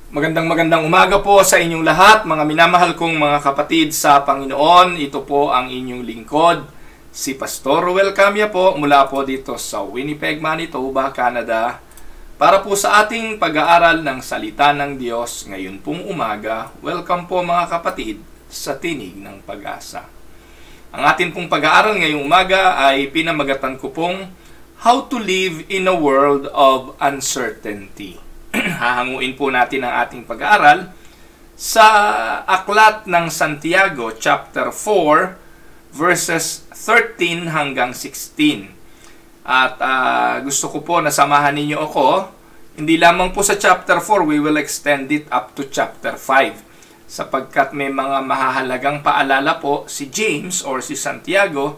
Magandang umaga po sa inyong lahat, mga minamahal kong mga kapatid sa Panginoon. Ito po ang inyong lingkod, si Pastor Ruel Camia po, mula po dito sa Winnipeg, Manitoba, Canada, para po sa ating pag-aaral ng Salita ng Diyos ngayon pong umaga. Welcome po mga kapatid sa Tinig ng Pag-asa. Ang atin pong pag-aaral ngayong umaga ay pinamagatan ko pong How to Live in a World of Uncertainty. Hahanguin po natin ang ating pag-aaral sa Aklat ng Santiago, chapter 4, verses 13 hanggang 16. At gusto ko po na samahan ninyo ako, hindi lamang po sa chapter 4, we will extend it up to chapter 5. Sapagkat may mga mahahalagang paalala po si James or si Santiago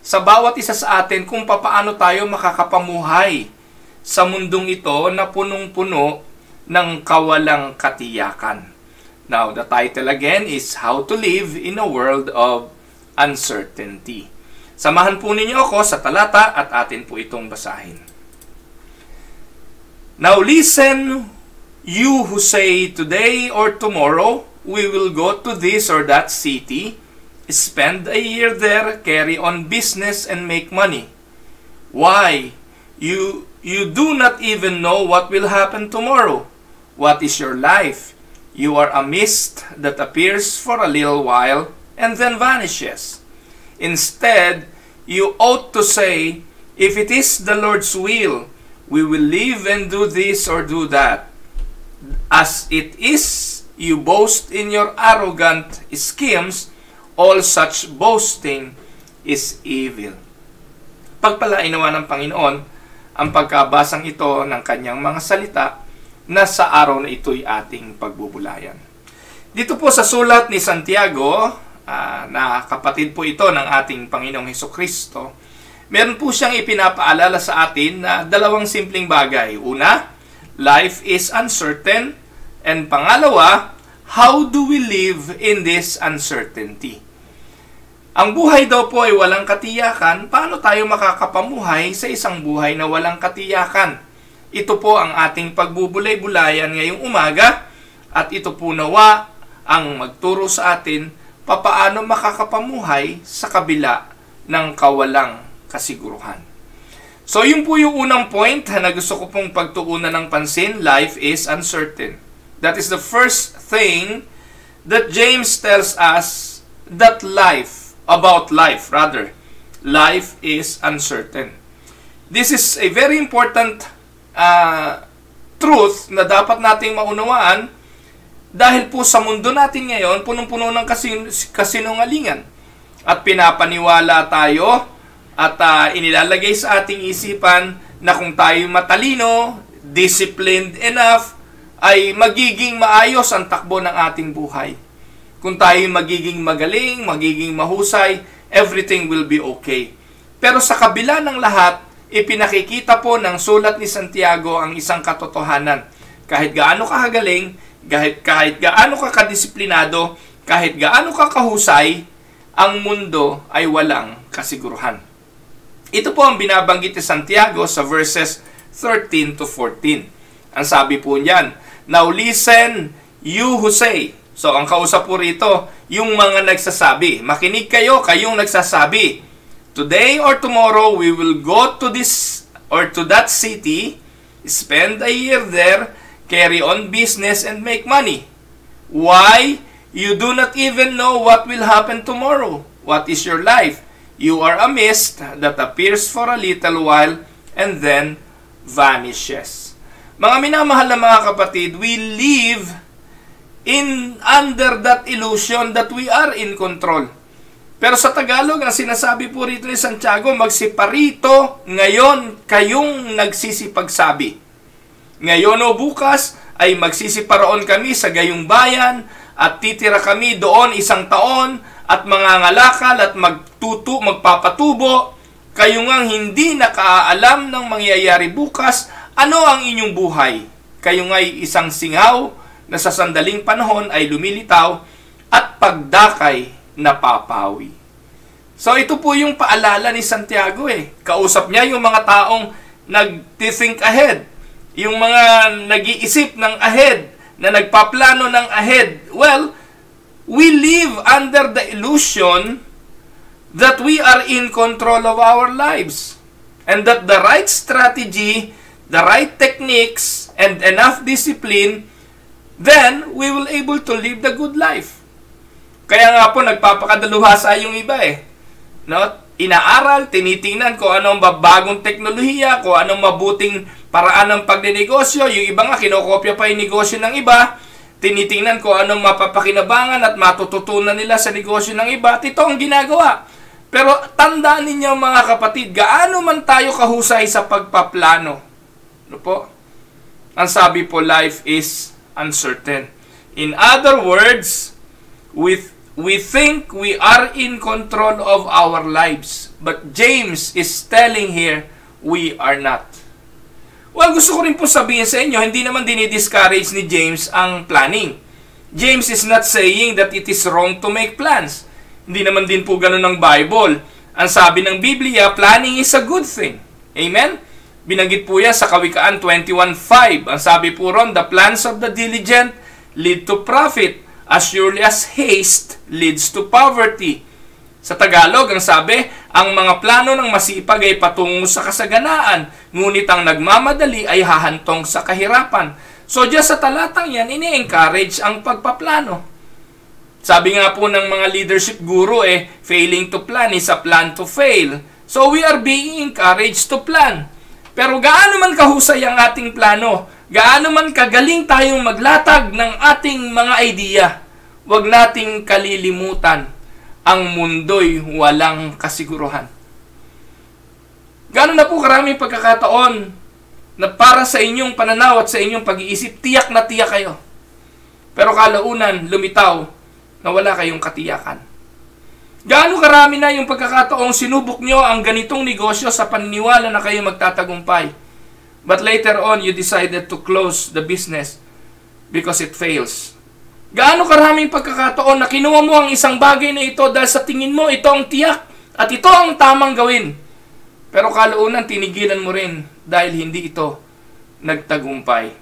sa bawat isa sa atin kung papaano tayo makakapamuhay sa mundong ito na punong-puno ng kawalang katiyakan. Now, the title again is How to Live in a World of Uncertainty. Samahan po ninyo ako sa talata at atin po itong basahin. Now listen, you who say today or tomorrow, we will go to this or that city, spend a year there, carry on business and make money. Why? You do not even know what will happen tomorrow. What is your life? You are a mist that appears for a little while and then vanishes. Instead, you ought to say, if it is the Lord's will, we will live and do this or do that. As it is, you boast in your arrogant schemes, all such boasting is evil. Pagpalain nawa ng Panginoon ang pagkabasang ito ng kanyang mga salita na sa araw na ito'y ating pagbubulayan. Dito po sa sulat ni Santiago, na kapatid po ito ng ating Panginoong Hesukristo, meron po siyang ipinapaalala sa atin na dalawang simpleng bagay. Una, life is uncertain. And pangalawa, how do we live in this uncertainty? Ang buhay daw po ay walang katiyakan. Paano tayo makakapamuhay sa isang buhay na walang katiyakan? Ito po ang ating pagbubulay-bulayan ngayong umaga at ito po nawa ang magturo sa atin papaano makakapamuhay sa kabila ng kawalang kasiguruhan. So yun po yung unang point na gusto ko pong pagtuunan ng pansin, life is uncertain. That is the first thing that James tells us, that life is uncertain. This is a very important truth na dapat nating maunawaan dahil po sa mundo natin ngayon, punong-puno ng kasinungalingan. At pinapaniwala tayo at inilalagay sa ating isipan na kung tayo matalino, disciplined enough, ay magiging maayos ang takbo ng ating buhay. Kung tayo magiging magaling, magiging mahusay, everything will be okay. Pero sa kabila ng lahat, ipinakikita po ng sulat ni Santiago ang isang katotohanan. Kahit gaano ka kagaling, kahit gaano ka kadisiplinado, kahit gaano ka kahusay, ang mundo ay walang kasiguruhan. Ito po ang binabanggit ni Santiago sa verses 13 to 14. Ang sabi po niyan, now listen, you who say. So, ang kausap po rito, yung mga nagsasabi. Makinig kayo, kayong nagsasabi. Today or tomorrow, we will go to this or to that city, spend a year there, carry on business, and make money. Why? You do not even know what will happen tomorrow. What is your life? You are a mist that appears for a little while and then vanishes. Mga minamahal na mga kapatid, we live under that illusion that we are in control. Pero sa Tagalog, ang sinasabi po rito ni Santiago, magsiparito, ngayon kayong nagsisipagsabi. Ngayon o bukas ay magsisiparoon kami sa gayong bayan at titira kami doon 1 taon at mangangalakal at magpapatubo. Kayo ngang hindi nakaalam ng mangyayari bukas, ano ang inyong buhay? Kayo nga'y isang singaw na sa sandaling panahon ay lumilitaw at pagdakay napapawi. So ito po yung paalala ni Santiago Kausap niya yung mga taong nag-think ahead. Yung mga nag-iisip ng ahead na nagpaplano ng ahead. Well, we live under the illusion that we are in control of our lives and that the right strategy, the right techniques, and enough discipline, then we will able to live the good life. Kaya nga po, nagpapakadaluhasa yung iba No? Inaaral, tinitingnan kung anong bagong teknolohiya, kung anong mabuting paraan ng pagninegosyo. Yung iba nga, kinokopya pa yung negosyo ng iba. Tinitingnan kung anong mapapakinabangan at matututunan nila sa negosyo ng iba. At ito ang ginagawa. Pero tandaan ninyo mga kapatid, gaano man tayo kahusay sa pagpaplano. Ano po? Ang sabi po, life is uncertain. In other words, we think we are in control of our lives. But James is telling here, we are not. Well, gusto ko rin po sabihin sa inyo, hindi naman dinidiscourage ni James ang planning. James is not saying that it is wrong to make plans. Hindi naman din po ganun ng Bible. Ang sabi ng Biblia, planning is a good thing. Amen? Binanggit po yan sa Kawikaan 21:5. Ang sabi po ron, the plans of the diligent lead to profit, as surely as haste leads to poverty. Sa Tagalog, ang sabi, ang mga plano ng masipag ay patungo sa kasaganaan, ngunit ang nagmamadali ay hahantong sa kahirapan. So, diyan sa talatang yan, ini-encourage ang pagpaplano. Sabi nga po ng mga leadership guru, failing to plan is a plan to fail. So, we are being encouraged to plan. Pero gaano man kahusay ang ating plano, gaano man kagaling tayong maglatag ng ating mga idea, huwag nating kalilimutan, ang mundo'y walang kasiguruhan. Gaano na po karaming pagkakataon na para sa inyong pananaw at sa inyong pag-iisip, tiyak na tiyak kayo. Pero kalaunan, lumitaw na wala kayong katiyakan. Gaano karami na yung pagkakataong sinubok nyo ang ganitong negosyo sa paniniwala na kayo magtatagumpay. But later on, you decided to close the business because it fails. Gaano karaming pagkakataon na kinuha mo ang isang bagay na ito dahil sa tingin mo ito ang tiyak at ito ang tamang gawin. Pero kalaunan, tinigilan mo rin dahil hindi ito nagtagumpay.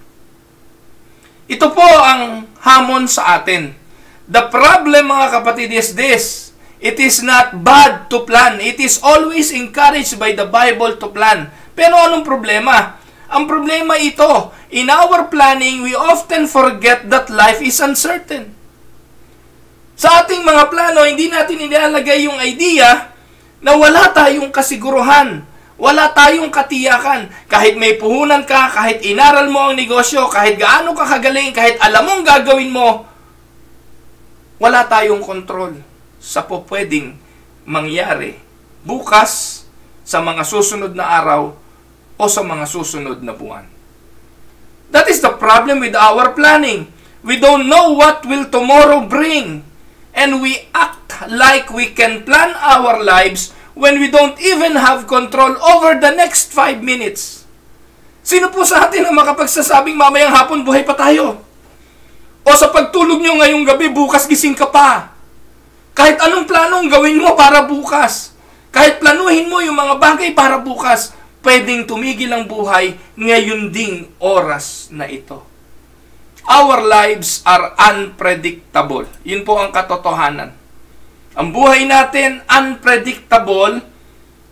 Ito po ang hamon sa atin. The problem, mga kapatid, is this. It is not bad to plan. It is always encouraged by the Bible to plan. Pero anong problema? Ang problema ito, in our planning, we often forget that life is uncertain. Sa ating mga plano, hindi natin inilalagay yung idea na wala tayong kasiguruhan, wala tayong katiyakan. Kahit may puhunan ka, kahit inaral mo ang negosyo, kahit gaano ka kagaling, kahit alam mong gagawin mo, wala tayong kontrol sa pwedeng mangyari bukas, sa mga susunod na araw, o sa mga susunod na buwan. That is the problem with our planning. We don't know what will tomorrow bring. And we act like we can plan our lives when we don't even have control over the next 5 minutes. Sino po sa atin ang makapagsasabing mamayang hapon buhay pa tayo? O sa pagtulog nyo ngayong gabi, bukas gising ka pa? Kahit anong planong gawin mo para bukas, kahit planuhin mo yung mga bagay para bukas, pwedeng tumigil ang buhay ngayon ding oras na ito. Our lives are unpredictable. Yun po ang katotohanan. Ang buhay natin, unpredictable,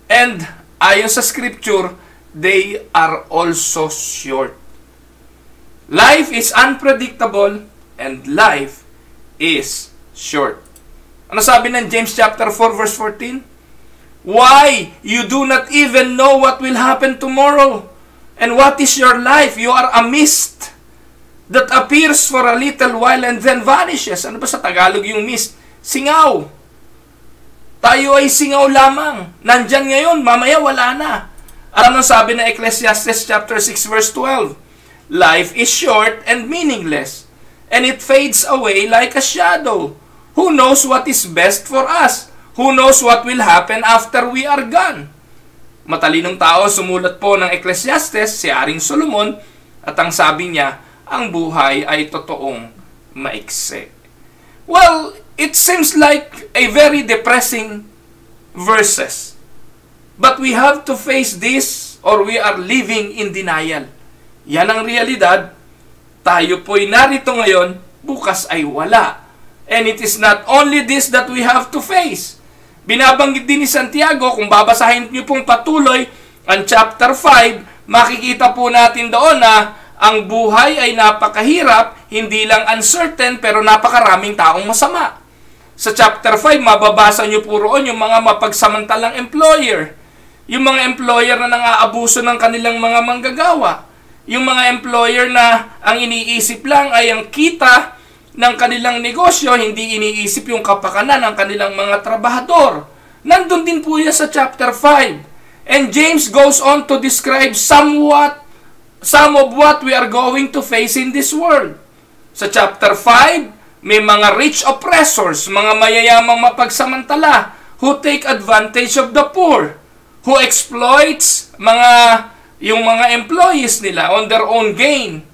and ayon sa scripture, they are also short. Life is unpredictable, and life is short. Ano sabi ng James chapter 4 verse 14? Why? You do not even know what will happen tomorrow. And what is your life? You are a mist that appears for a little while and then vanishes. Ano ba sa Tagalog yung mist? Singaw. Tayo ay singaw lamang. Nandyan ngayon, mamaya wala na. Ano sabi ng Ecclesiastes chapter 6 verse 12? Life is short and meaningless, and it fades away like a shadow. Who knows what is best for us? Who knows what will happen after we are gone? Matalinong tao sumulat po ng Ecclesiastes, si Haring Solomon, at ang sabi niya, ang buhay ay totoong maikse. Well, it seems like a very depressing verses. But we have to face this or we are living in denial. Yan ang realidad. tayo po'y narito ngayon, bukas ay wala. And it is not only this that we have to face. Binabanggit din ni Santiago, kung babasahin niyo pong patuloy ang chapter 5, makikita po natin doon na ang buhay ay napakahirap, hindi lang uncertain, pero napakaraming taong masama. Sa chapter 5, mababasa niyo po roon yung mga mapagsamantalang employer. Yung mga employer na nang-aabuso ng kanilang mga manggagawa. Yung mga employer na ang iniisip lang ay ang kita ng kanilang negosyo, hindi iniisip yung kapakanan ng kanilang mga trabahador. Nandun din po yan sa chapter 5. And James goes on to describe some of what we are going to face in this world. Sa chapter 5, may mga rich oppressors, mga mayayamang mapagsamantala who take advantage of the poor, who exploits yung mga employees nila on their own gain.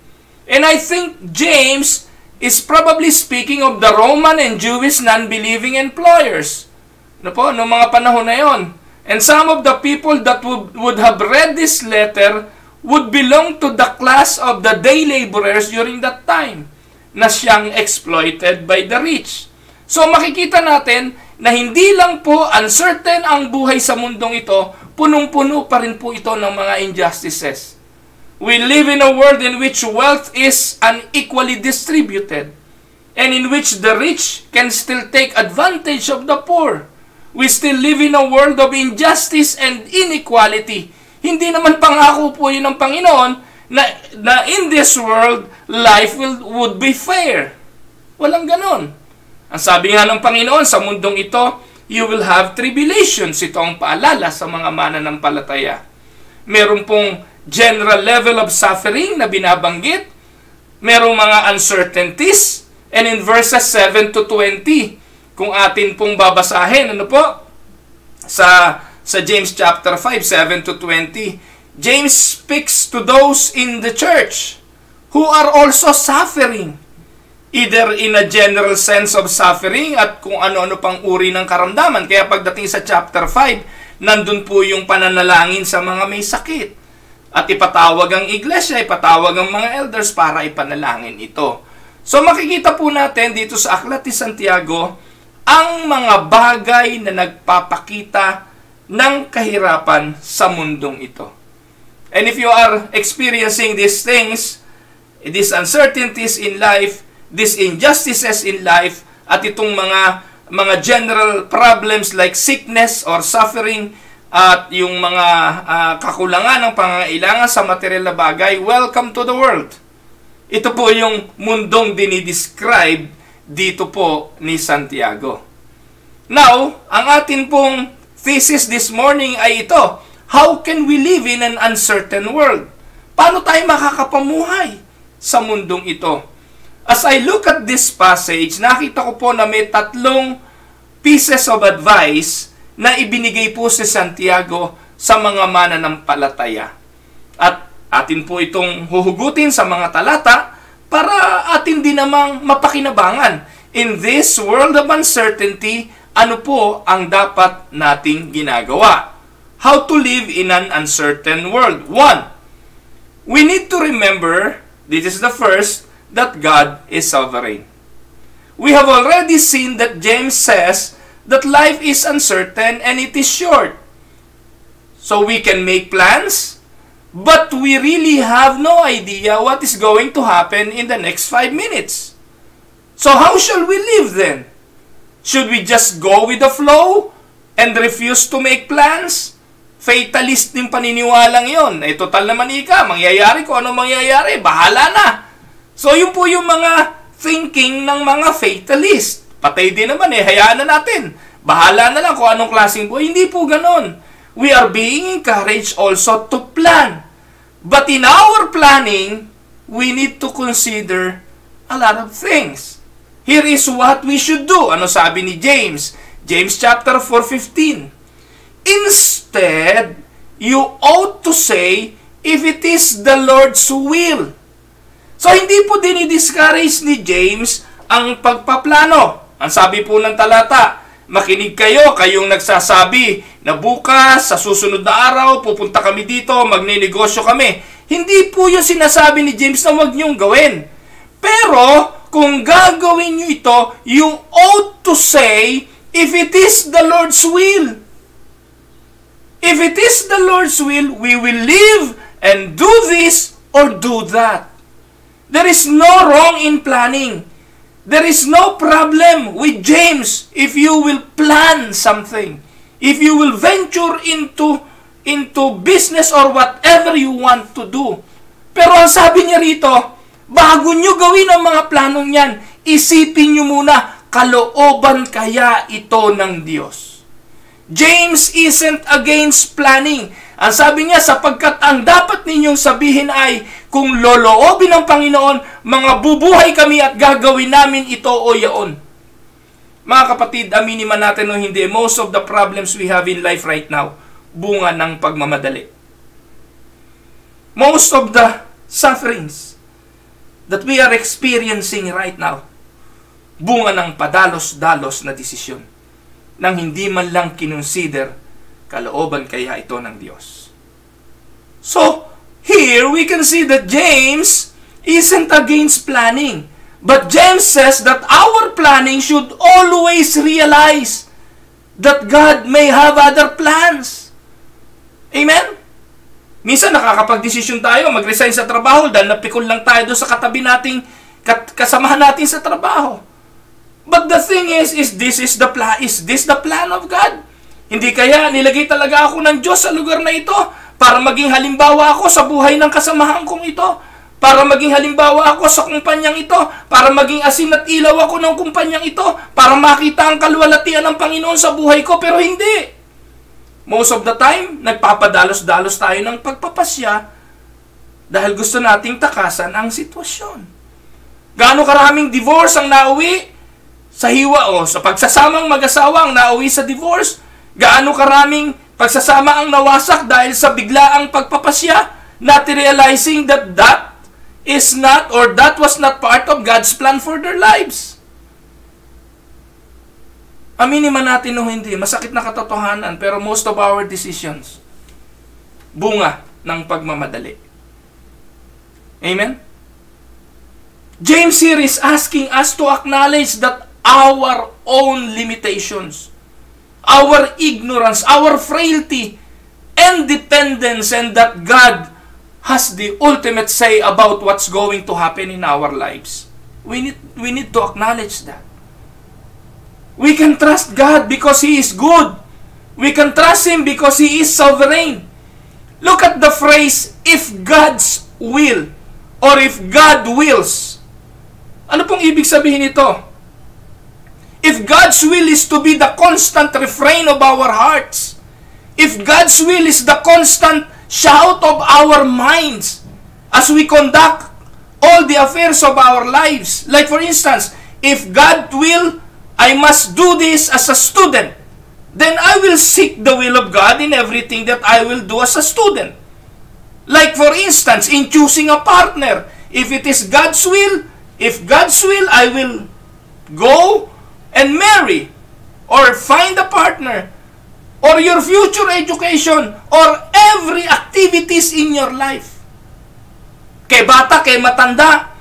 And I think James is probably speaking of the Roman and Jewish non-believing employers. Ano po? Noong mga panahon na yon. And some of the people that would have read this letter would belong to the class of the day laborers during that time na siyang exploited by the rich. So makikita natin na hindi lang po uncertain ang buhay sa mundong ito, punong-puno pa rin po ito ng mga injustices. We live in a world in which wealth is unequally distributed and in which the rich can still take advantage of the poor. We still live in a world of injustice and inequality. Hindi naman pangako po yun ng Panginoon na in this world, life would be fair. Walang ganon. Ang sabi nga ng Panginoon, sa mundong ito, you will have tribulations. Ito ang paalala sa mga mananampalataya. Meron pong general level of suffering na binabanggit. Merong mga uncertainties. And in verses 7 to 20, kung atin pong babasahin, ano po? Sa James chapter 5, 7 to 20, James speaks to those in the church who are also suffering. Either in a general sense of suffering at kung ano-ano pang uri ng karamdaman. Kaya pagdating sa chapter 5, nandun po yung pananalangin sa mga may sakit. At ipatawag ang iglesia, ipatawag ang mga elders para ipanalangin ito. So makikita po natin dito sa Aklat ni Santiago ang mga bagay na nagpapakita ng kahirapan sa mundong ito. And if you are experiencing these things, these uncertainties in life, these injustices in life, at itong mga general problems like sickness or suffering, at yung mga kakulangan ng pangangailangan sa material na bagay, welcome to the world. Ito po yung mundong dinidescribe dito po ni Santiago. Now, ang atin pong thesis this morning ay ito: how can we live in an uncertain world? Paano tayo makakapamuhay sa mundong ito? As I look at this passage, nakita ko po na may 3 pieces of advice na ibinigay po si Santiago sa mga mananampalataya. At atin po itong huhugutin sa mga talata para atin din namang mapakinabangan. In this world of uncertainty, ano po ang dapat nating ginagawa? How to live in an uncertain world. 1, we need to remember, this is the first, that God is sovereign. We have already seen that James says that life is uncertain and it is short. So we can make plans, but we really have no idea what is going to happen in the next 5 minutes. So how shall we live then? Should we just go with the flow and refuse to make plans? Fatalist yung paniniwalang yon. Eh, total naman mangyayari kung ano mangyayari, bahala na. So yun po yung mga thinking ng mga fatalist. Patay din naman hayaan na natin. Bahala na lang kung anong klaseng buhay. Hindi po ganon. We are being encouraged also to plan. But in our planning, we need to consider a lot of things. Here is what we should do. Ano sabi ni James? James chapter 4:15. Instead, you ought to say, if it is the Lord's will. So, hindi po dinidiscourage ni James ang pagpaplano. Ang sabi po ng talata, makinig kayo, kayong nagsasabi na bukas, sa susunod na araw, pupunta kami dito, magninegosyo kami. Hindi po yung sinasabi ni James na huwag niyong gawin. Pero, kung gagawin nyo ito, you ought to say, if it is the Lord's will. If it is the Lord's will, we will live and do this or do that. There is no wrong in planning. There is no problem with James if you will plan something. If you will venture into business or whatever you want to do. Pero ang sabi niya rito, bago nyo gawin ang mga planong yan, isipin nyo muna, kalooban kaya ito ng Diyos. James isn't against planning. Ang sabi niya, sapagkat ang dapat ninyong sabihin ay, kung loloobin ng Panginoon, mga bubuhay kami at gagawin namin ito o yaon. Mga kapatid, aminin man natin o hindi, most of the problems we have in life right now, bunga ng pagmamadali. Most of the sufferings that we are experiencing right now, bunga ng padalos-dalos na desisyon, nang hindi man lang kinonsider, kalooban kaya ito ng Diyos. So, here we can see that James isn't against planning. But James says that our planning should always realize that God may have other plans. Amen? Minsan nakakapag-desisyon tayo, mag-resign sa trabaho dahil napikon lang tayo doon sa katabi nating kasamahan natin sa trabaho. But the thing is this the plan of God? Hindi kaya nilagay talaga ako ng Diyos sa lugar na ito para maging halimbawa ako sa buhay ng kasamahan kong ito? Para maging halimbawa ako sa kumpanyang ito? Para maging asin at ilaw ako ng kumpanyang ito? Para makita ang kaluwalhatian ng Panginoon sa buhay ko? Pero hindi. Most of the time, nagpapadalos-dalos tayo ng pagpapasya dahil gusto nating takasan ang sitwasyon. Gaano karaming divorce ang nauwi sa hiwa o sa pagsasamang mag-asawa ang nauwi sa divorce? Gaano karaming pagsasama ang nawasak dahil sa biglaang pagpapasya, not realizing that that is not or that was not part of God's plan for their lives. Aminin man natin o hindi, masakit na katotohanan, pero most of our decisions, bunga ng pagmamadali. Amen? James here is asking us to acknowledge that our own limitations, our ignorance, our frailty, and dependence, and that God has the ultimate say about what's going to happen in our lives. We need to acknowledge that. We can trust God because He is good. We can trust Him because He is sovereign. Look at the phrase, if God's will, or if God wills. Ano pong ibig sabihin nito? If God's will is to be the constant refrain of our hearts, if God's will is the constant shout of our minds as we conduct all the affairs of our lives. Like for instance, if God will, I must do this as a student, then I will seek the will of God in everything that I will do as a student. Like for instance, in choosing a partner, if it is God's will, I will go and marry or find a partner, or your future education, or every activities in your life. Kay bata, kay matanda,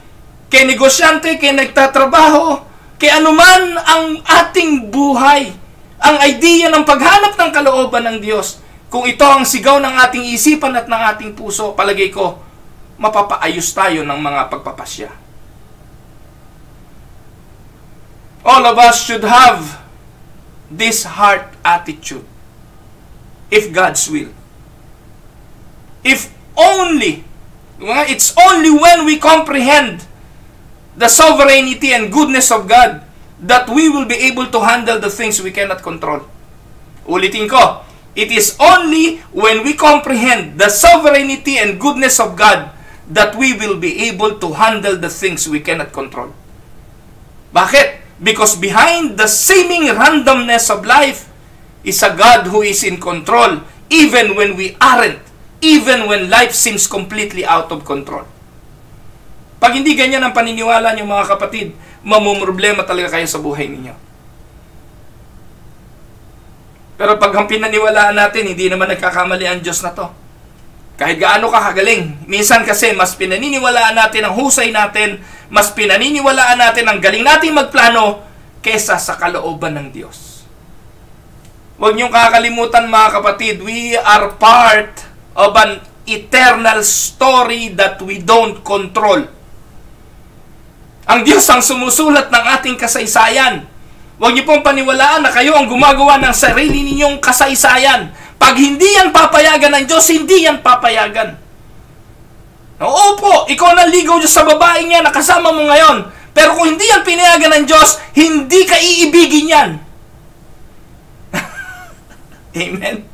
kay negosyante, kay nagtatrabaho, kay anuman ang ating buhay, ang idea ng paghanap ng kalooban ng Diyos, kung ito ang sigaw ng ating isipan at ng ating puso, palagay ko, mapapaayos tayo ng mga pagpapasya. All of us should have this heart attitude. If God's will. If only, it's only when we comprehend the sovereignty and goodness of God that we will be able to handle the things we cannot control. Ulitin ko, it is only when we comprehend the sovereignty and goodness of God that we will be able to handle the things we cannot control. Bakit? Because behind the seeming randomness of life is a God who is in control even when we aren't, even when life seems completely out of control. Pag hindi ganyan ang paniniwala niyo mga kapatid, mamumroblema talaga kayo sa buhay ninyo. Pero pag ang pinaniwalaan natin, hindi naman nagkakamali ang Diyos na to. Kahit gaano ka kagaling. Minsan kasi mas pinaniniwalaan natin ang husay natin, mas pinaniniwalaan natin ang galing nating magplano kesa sa kalooban ng Diyos. Huwag niyong kakalimutan mga kapatid, we are part of an eternal story that we don't control. Ang Diyos ang sumusulat ng ating kasaysayan. Huwag niyo pong paniwalaan na kayo ang gumagawa ng sarili ninyong kasaysayan. Pag hindi yan papayagan ng Diyos, hindi yan papayagan. Opo, ikaw naligaw Diyos sa babaeng yan na kasama mo ngayon. Pero kung hindi yan pinayagan ng Diyos, hindi ka iibigin yan. Amen?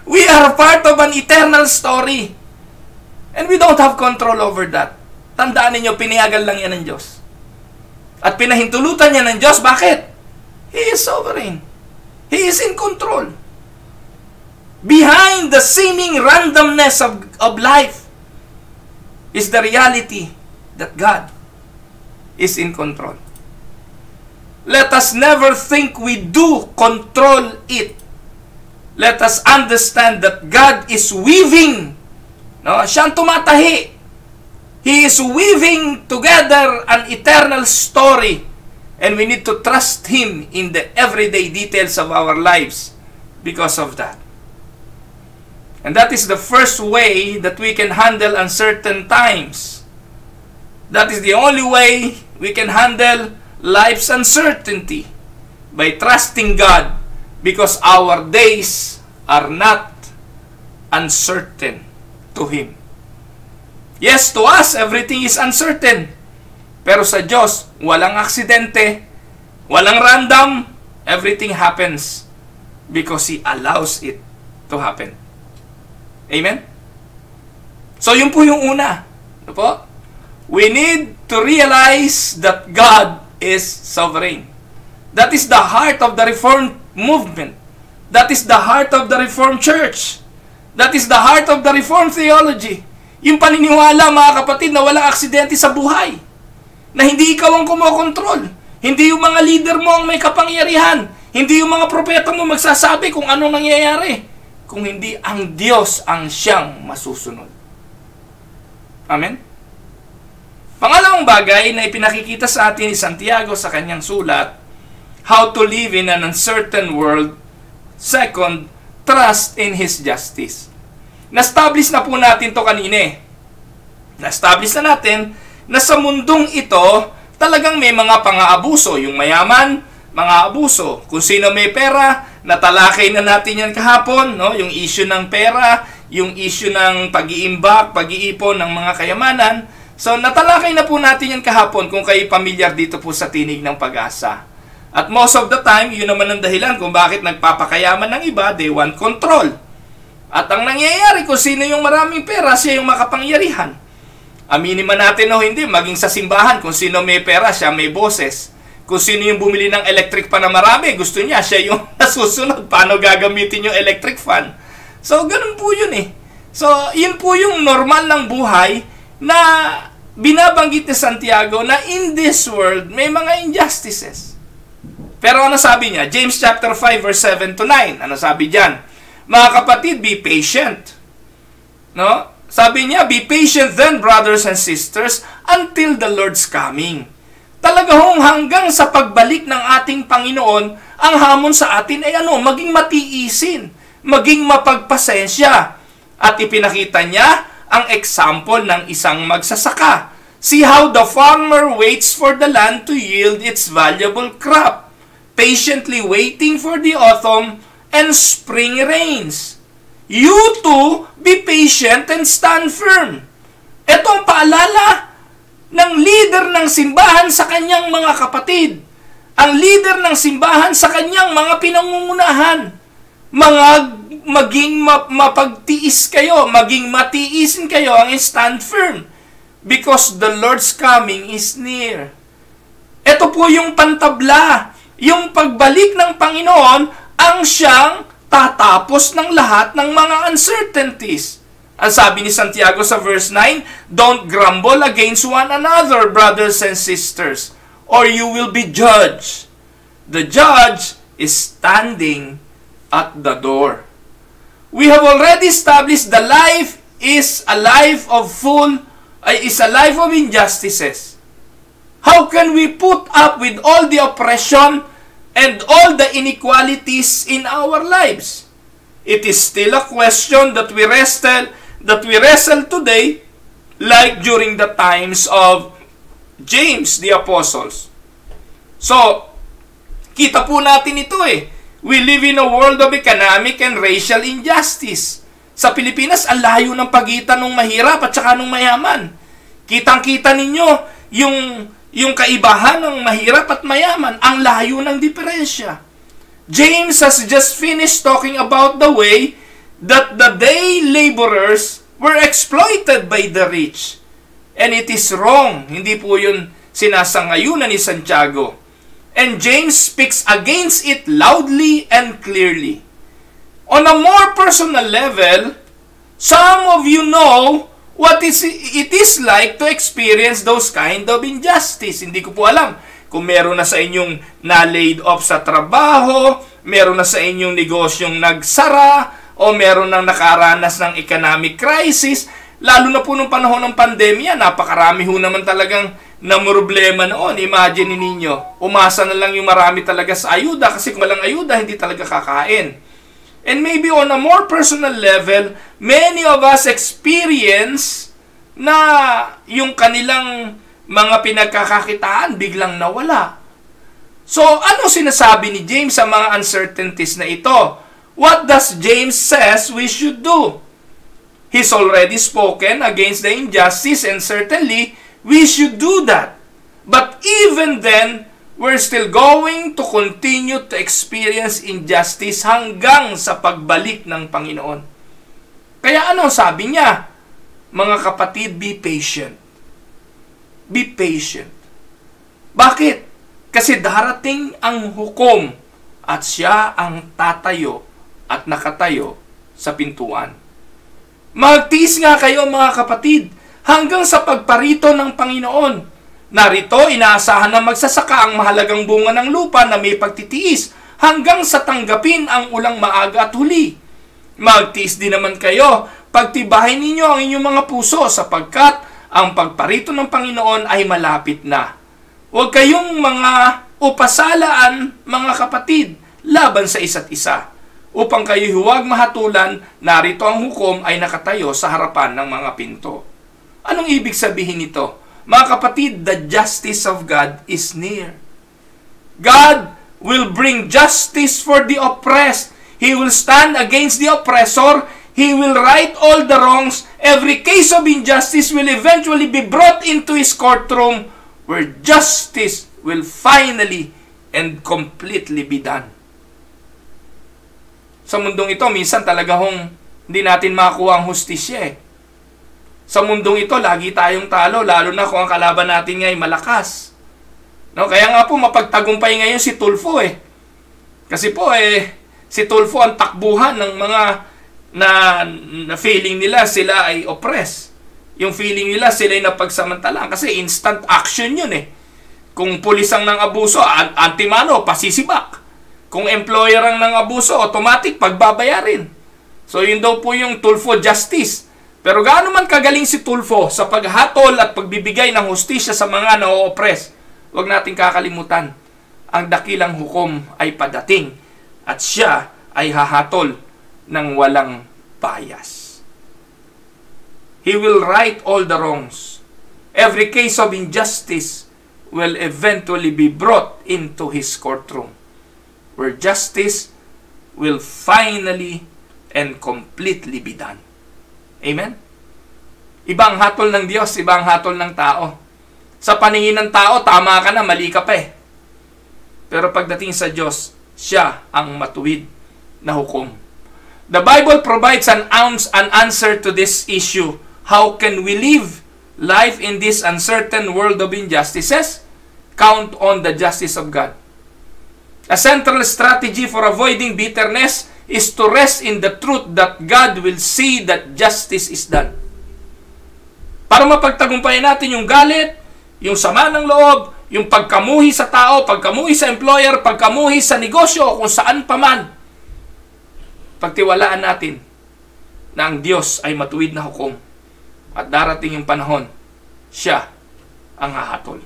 We are part of an eternal story. And we don't have control over that. Tandaan ninyo, pinayagan lang yan ng Diyos. At pinahintulutan niya ng Diyos, bakit? He is sovereign. He is in control. Behind the seeming randomness of life is the reality that God is in control. Let us never think we do control it. Let us understand that God is weaving. No? Siyang tumatahi. He is weaving together an eternal story. And we need to trust Him in the everyday details of our lives because of that. And that is the first way that we can handle uncertain times. That is the only way we can handle life's uncertainty, by trusting God, because our days are not uncertain to Him. Yes, to us, everything is uncertain. Pero sa Diyos, walang aksidente, walang random, everything happens because He allows it to happen. Amen? So, yun po yung una. Ano po? We need to realize that God is sovereign. That is the heart of the Reformed movement. That is the heart of the Reformed Church. That is the heart of the Reformed theology. Yung paniniwala, mga kapatid, na walang aksidente sa buhay. Na hindi ikaw ang kumokontrol. Hindi yung mga leader mo ang may kapangyarihan. Hindi yung mga propeta mo magsasabi kung anong nangyayari. Kung hindi ang Diyos ang siyang masusunod. Amen? Pangalawang bagay na ipinakikita sa atin ni Santiago sa kanyang sulat, how to live in an uncertain world. Second, trust in His justice. Na-establish na po natin to kanina. Na-establish na natin na sa mundong ito, talagang may mga pang-aabuso. Yung mayaman, mga abuso. Kung sino may pera, natalakay na natin yan kahapon, no? Yung issue ng pera, yung issue ng pag-iimbak, pag-iipon ng mga kayamanan. So, natalakay na po natin yan kahapon kung kayo pamilyar dito po sa Tinig ng Pag-asa. At most of the time, yun naman ang dahilan kung bakit nagpapakayaman ng iba, they want control. At ang nangyayari, kung sino yung maraming pera, siya yung makapangyarihan. Aminin man natin o hindi, maging sa simbahan, kung sino may pera, siya may boses. Kung sino yung bumili ng electric fan na marami, gusto niya, siya yung nasusunod. Paano gagamitin yung electric fan? So, ganun po yun eh. So, yun po yung normal ng buhay na binabanggit ni Santiago na in this world, may mga injustices. Pero ano sabi niya? James chapter 5 verse 7 to 9. Ano sabi diyan? Mga kapatid, be patient. No? Sabi niya, be patient then, brothers and sisters, until the Lord's coming. Talaga hong hanggang sa pagbalik ng ating Panginoon, ang hamon sa atin ay maging matiisin, maging mapagpasensya. At ipinakita niya ang example ng isang magsasaka. See how the farmer waits for the land to yield its valuable crop, patiently waiting for the autumn and spring rains. You too, be patient and stand firm. Ito ang paalala ng leader ng simbahan sa kanyang mga kapatid. Ang leader ng simbahan sa kanyang mga pinangungunahan. Maging mapagtiis kayo, maging matiisin kayo, ang stand firm. Because the Lord's coming is near. Ito po yung pantabla. Yung pagbalik ng Panginoon ang siyang tatapos ng lahat ng mga uncertainties. Ang sabi ni Santiago sa verse 9, don't grumble against one another, brothers and sisters, or you will be judged. The judge is standing at the door. We have already established the life is a life of injustices. How can we put up with all the oppression and all the inequalities in our lives? It is still a question that we wrestle today, like during the times of James the Apostles. So, kita po natin ito eh. We live in a world of economic and racial injustice. Sa Pilipinas, ang layo ng pagitan ng mahirap at saka ng mayaman. Kitang-kita ninyo yung kaibahan ng mahirap at mayaman, ang layo ng diferensya. James has just finished talking about the way that the day laborers were exploited by the rich. And it is wrong. Hindi po yun sinasangayunan ni Santiago. And James speaks against it loudly and clearly. On a more personal level, some of you know what it is like to experience those kind of injustice. Hindi ko po alam kung meron na sa inyong na-laid off sa trabaho, meron na sa inyong negosyong nagsara, o meron nang nakaranas ng economic crisis. Lalo na po nung panahon ng pandemya, napakarami ho naman talagang namroblema noon. Imagine ninyo, umasa na lang yung marami talaga sa ayuda kasi kung walang ayuda, hindi talaga kakain. And maybe on a more personal level, many of us experience na yung kanilang mga pinagkakakitaan biglang nawala. So, ano sinasabi ni James sa mga uncertainties na ito? What does James says we should do? He's already spoken against the injustice and certainly we should do that. But even then, we're still going to continue to experience injustice hanggang sa pagbalik ng Panginoon. Kaya ano sabi niya? Mga kapatid, be patient. Be patient. Bakit? Kasi darating ang hukom at siya ang tatayo at nakatayo sa pintuan. Magtiis nga kayo mga kapatid hanggang sa pagparito ng Panginoon. Narito, inaasahan na magsasaka ang mahalagang bunga ng lupa na may pagtitiis hanggang sa tanggapin ang ulang maaga at huli. Magtiis din naman kayo, pagtibahin ninyo ang inyong mga puso sapagkat ang pagparito ng Panginoon ay malapit na. Huwag kayong mga upasalaan, mga kapatid, laban sa isa't isa. Upang kayo huwag mahatulan, narito ang hukom ay nakatayo sa harapan ng mga pinto. Anong ibig sabihin nito? Mga kapatid, the justice of God is near. God will bring justice for the oppressed. He will stand against the oppressor. He will right all the wrongs. Every case of injustice will eventually be brought into His courtroom where justice will finally and completely be done. Sa mundong ito, minsan talaga hindi natin makakuha ang hustisya eh. Sa mundong ito, lagi tayong talo, lalo na kung ang kalaban natin ngayon malakas. No? Kaya nga po, mapagtagumpay ngayon si Tulfo eh. Kasi po si Tulfo ang takbuhan ng mga na feeling nila sila ay oppressed. Yung feeling nila sila ay napagsamantalaan kasi instant action yun eh. Kung pulis ang nang abuso, antimano, pasisibak. Kung employer ang nang abuso, automatic pagbabayarin. So yun daw po yung Tulfo justice. Pero gaano man kagaling si Tulfo sa paghatol at pagbibigay ng hustisya sa mga na-oppress, huwag nating kakalimutan, ang dakilang hukom ay padating at siya ay hahatol ng walang bias. He will right all the wrongs. Every case of injustice will eventually be brought into His courtroom, where justice will finally and completely be done. Amen? Ibang hatol ng Diyos, ibang hatol ng tao. Sa paningin ng tao, tama ka na, mali ka pa eh. Pero pagdating sa Diyos, siya ang matuwid na hukom. The Bible provides an answer to this issue. How can we live life in this uncertain world of injustices? Count on the justice of God. A central strategy for avoiding bitterness is to rest in the truth that God will see that justice is done. Para mapagtagumpayan natin yung galit, yung sama ng loob, yung pagkamuhi sa tao, pagkamuhi sa employer, pagkamuhi sa negosyo, kung saan pa man, pagtiwalaan natin na ang Diyos ay matuwid na hukom at darating yung panahon, siya ang hahatol.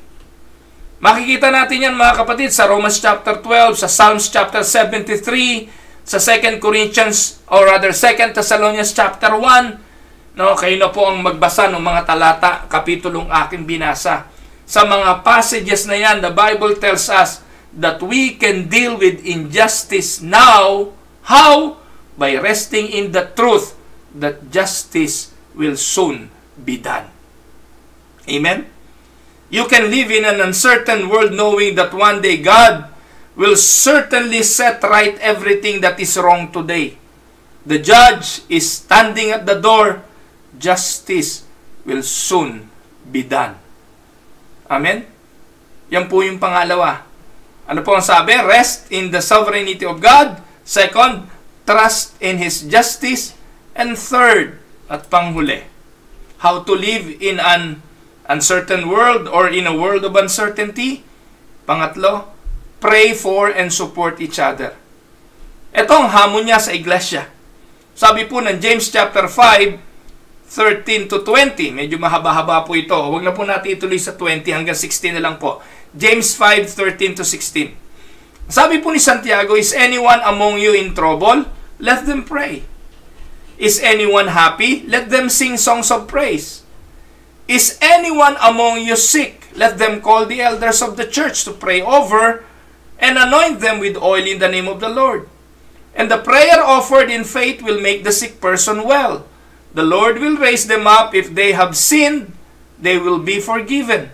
Makikita natin yan mga kapatid sa Romans chapter 12, sa Psalms chapter 73, sa 2 Corinthians, or rather 2 Thessalonians chapter 1. No, kayo na po ang magbasa ng mga talata, kapitulong aking binasa. Sa mga passages na yan, the Bible tells us that we can deal with injustice now. How? By resting in the truth that justice will soon be done. Amen? You can live in an uncertain world knowing that one day God will certainly set right everything that is wrong today. The judge is standing at the door. Justice will soon be done. Amen? Yan po yung pangalawa. Ano po ang sabi? Rest in the sovereignty of God. Second, trust in His justice. And third, at panghuli, how to live in an uncertain world or in a world of uncertainty. Pangatlo, pray for and support each other. Ito ang hamon niya sa iglesia. Sabi po ng James chapter 5, 13 to 20. Medyo mahaba-haba po ito. Huwag na po natin ituloy sa 20 hanggang 16 na lang po. James 5, 13 to 16. Sabi po ni Santiago, is anyone among you in trouble? Let them pray. Is anyone happy? Let them sing songs of praise. Is anyone among you sick? Let them call the elders of the church to pray over and anoint them with oil in the name of the Lord. And the prayer offered in faith will make the sick person well. The Lord will raise them up. If they have sinned, they will be forgiven.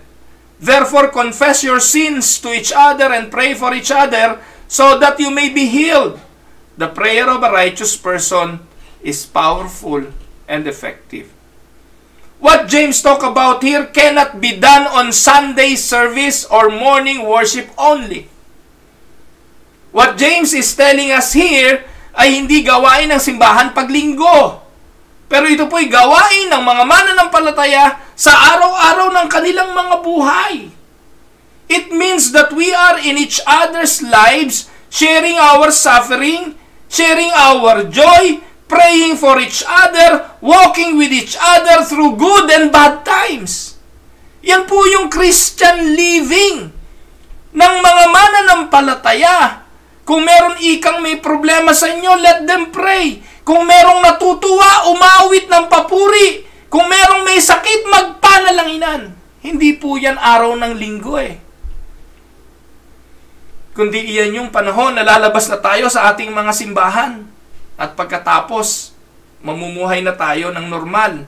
Therefore, confess your sins to each other and pray for each other so that you may be healed. The prayer of a righteous person is powerful and effective. What James talk about here cannot be done on Sunday service or morning worship only. What James is telling us here ay hindi gawain ng simbahan paglinggo. Pero ito po'y gawain ng mga mananampalataya sa araw-araw ng kanilang mga buhay. It means that we are in each other's lives, sharing our suffering, sharing our joy, praying for each other, walking with each other through good and bad times. Yan po yung Christian living ng mga mananampalataya. Kung meron ikang may problema sa inyo, let them pray. Kung merong natutuwa, umawit ng papuri. Kung merong may sakit, magpanalanginan. Hindi po yan araw ng linggo Kundi iyan yung panahon na lalabas na tayo sa ating mga simbahan. At pagkatapos, mamumuhay na tayo ng normal.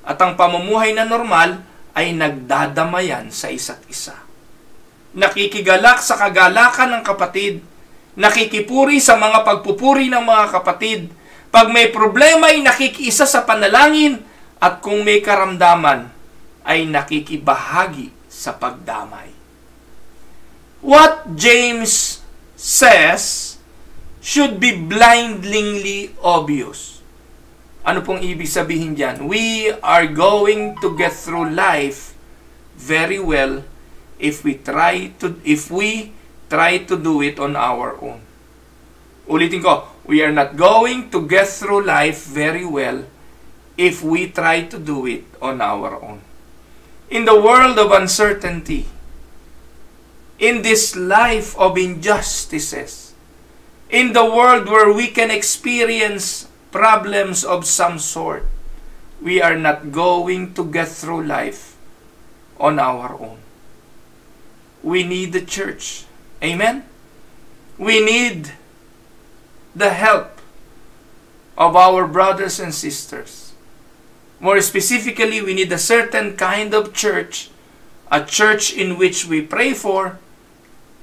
At ang pamumuhay na normal ay nagdadamayan sa isa't isa. Nakikigalak sa kagalakan ng kapatid. Nakikipuri sa mga pagpupuri ng mga kapatid. Pag may problema ay nakikiisa sa panalangin. At kung may karamdaman ay nakikibahagi sa pagdamay. What James says should be blindingly obvious. Ano pong ibig sabihin diyan? We are going to get through life very well if we try to do it on our own. Ulitin ko, we are not going to get through life very well if we try to do it on our own. In the world of uncertainty, in this life of injustices, in the world where we can experience problems of some sort, we are not going to get through life on our own. We need the church. Amen? We need the help of our brothers and sisters. More specifically, we need a certain kind of church, a church in which we pray for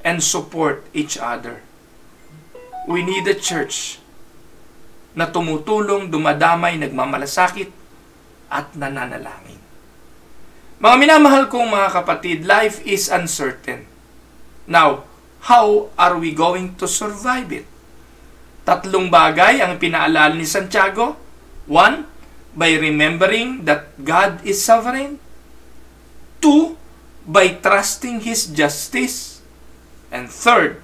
and support each other. We need a church na tumutulong, dumadamay, nagmamalasakit, at nananalangin. Mga minamahal kong mga kapatid, life is uncertain. Now, how are we going to survive it? Tatlong bagay ang pinaalala ni Santiago. One, by remembering that God is sovereign. Two, by trusting His justice. And third,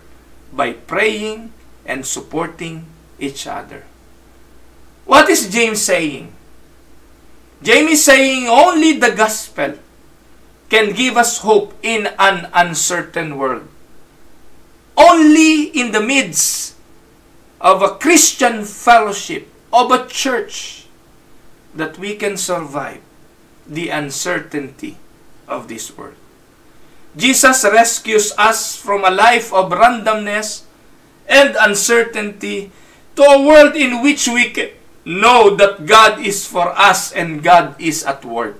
by praying and supporting each other. What is James saying? James is saying only the gospel can give us hope in an uncertain world. Only in the midst of a Christian fellowship, of a church, that we can survive the uncertainty of this world. Jesus rescues us from a life of randomness and uncertainty to a world in which we can know that God is for us and God is at work.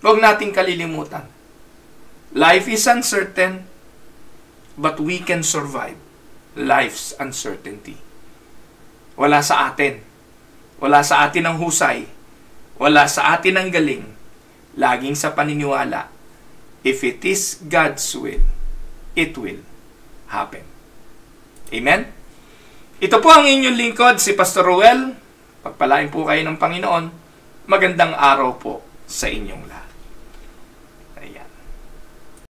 Huwag nating kalilimutan. Life is uncertain, but we can survive life's uncertainty. Wala sa atin. Wala sa atin ang husay. Wala sa atin ang galing. Laging sa paniniwala, if it is God's will, it will happen. Amen? Ito po ang inyong lingkod, si Pastor Ruel. Pagpalain po kayo ng Panginoon. Magandang araw po sa inyong lahat.